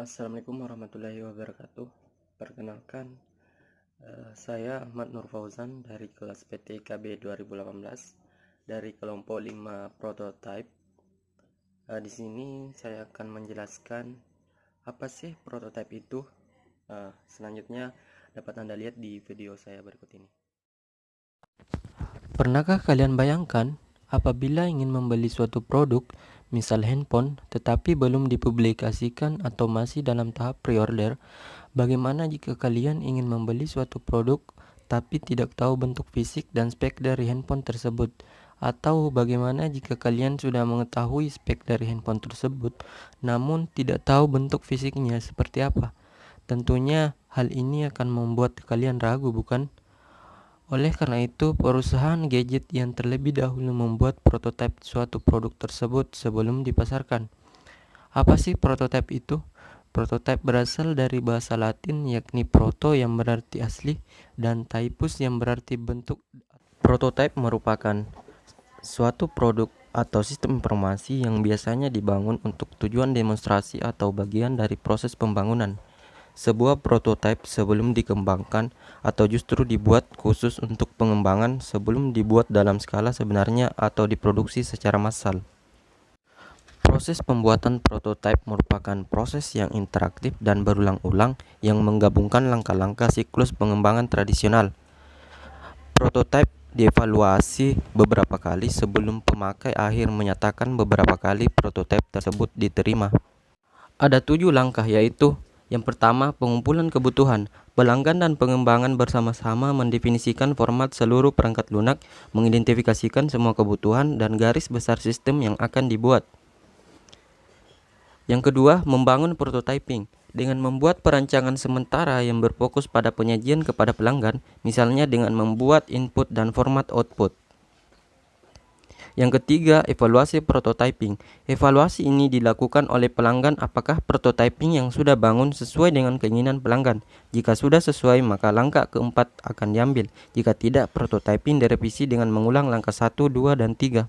Assalamualaikum warahmatullahi wabarakatuh. Perkenalkan, saya Ahmad Nur Fauzan dari kelas PTKB 2018 dari kelompok 5 prototype. Di sini saya akan menjelaskan apa sih prototype itu. Selanjutnya dapat Anda lihat di video saya berikut ini. Pernahkah kalian bayangkan apabila ingin membeli suatu produk, misal handphone, tetapi belum dipublikasikan atau masih dalam tahap pre-order? Bagaimana jika kalian ingin membeli suatu produk tapi tidak tahu bentuk fisik dan spek dari handphone tersebut? Atau bagaimana jika kalian sudah mengetahui spek dari handphone tersebut namun tidak tahu bentuk fisiknya seperti apa? Tentunya hal ini akan membuat kalian ragu, bukan? Oleh karena itu, perusahaan gadget yang terlebih dahulu membuat prototipe suatu produk tersebut sebelum dipasarkan. Apa sih prototipe itu? Prototipe berasal dari bahasa Latin yakni proto yang berarti asli dan typus yang berarti bentuk. Prototipe merupakan suatu produk atau sistem informasi yang biasanya dibangun untuk tujuan demonstrasi atau bagian dari proses pembangunan. Sebuah prototipe sebelum dikembangkan atau justru dibuat khusus untuk pengembangan sebelum dibuat dalam skala sebenarnya atau diproduksi secara massal. Proses pembuatan prototipe merupakan proses yang interaktif dan berulang-ulang yang menggabungkan langkah-langkah siklus pengembangan tradisional. Prototipe dievaluasi beberapa kali sebelum pemakai akhir menyatakan beberapa kali prototipe tersebut diterima. Ada 7 langkah, yaitu yang pertama, pengumpulan kebutuhan. Pelanggan dan pengembangan bersama-sama mendefinisikan format seluruh perangkat lunak, mengidentifikasikan semua kebutuhan dan garis besar sistem yang akan dibuat. Yang kedua, membangun prototyping. Dengan membuat perancangan sementara yang berfokus pada penyajian kepada pelanggan, misalnya dengan membuat input dan format output. Yang ketiga, evaluasi prototyping. Evaluasi ini dilakukan oleh pelanggan apakah prototyping yang sudah bangun sesuai dengan keinginan pelanggan. Jika sudah sesuai, maka langkah keempat akan diambil. Jika tidak, prototyping direvisi dengan mengulang langkah 1, 2, dan 3.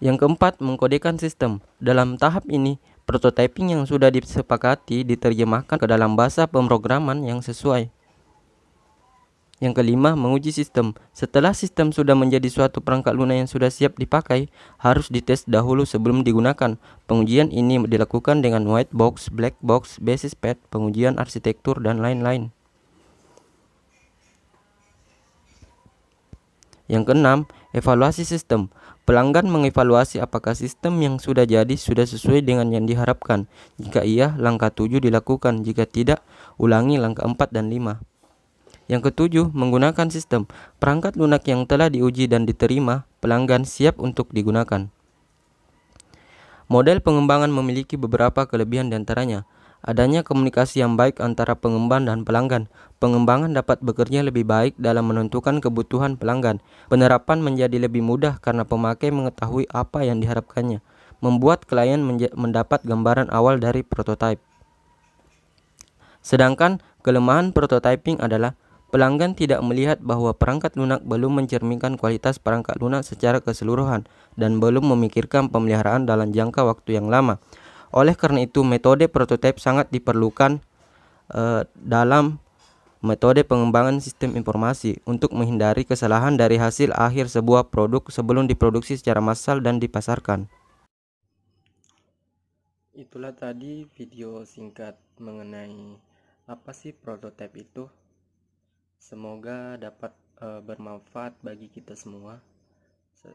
Yang keempat, mengkodekan sistem. Dalam tahap ini, prototyping yang sudah disepakati diterjemahkan ke dalam bahasa pemrograman yang sesuai. Yang kelima, menguji sistem. Setelah sistem sudah menjadi suatu perangkat lunak yang sudah siap dipakai, harus dites dahulu sebelum digunakan. Pengujian ini dilakukan dengan white box, black box, basis path, pengujian arsitektur, dan lain-lain. Yang keenam, evaluasi sistem. Pelanggan mengevaluasi apakah sistem yang sudah jadi sudah sesuai dengan yang diharapkan. Jika iya, langkah 7 dilakukan. Jika tidak, ulangi langkah 4 dan 5. Yang ketujuh, menggunakan sistem. Perangkat lunak yang telah diuji dan diterima pelanggan siap untuk digunakan. Model pengembangan memiliki beberapa kelebihan diantaranya. Adanya komunikasi yang baik antara pengembang dan pelanggan. Pengembangan dapat bekerja lebih baik dalam menentukan kebutuhan pelanggan. Penerapan menjadi lebih mudah karena pemakai mengetahui apa yang diharapkannya. Membuat klien mendapat gambaran awal dari prototipe. Sedangkan kelemahan prototyping adalah pelanggan tidak melihat bahwa perangkat lunak belum mencerminkan kualitas perangkat lunak secara keseluruhan dan belum memikirkan pemeliharaan dalam jangka waktu yang lama. Oleh karena itu, metode prototipe sangat diperlukan dalam metode pengembangan sistem informasi untuk menghindari kesalahan dari hasil akhir sebuah produk sebelum diproduksi secara massal dan dipasarkan. Itulah tadi video singkat mengenai apa sih prototipe itu. Semoga dapat bermanfaat bagi kita semua.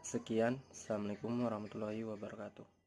Sekian, assalamualaikum warahmatullahi wabarakatuh.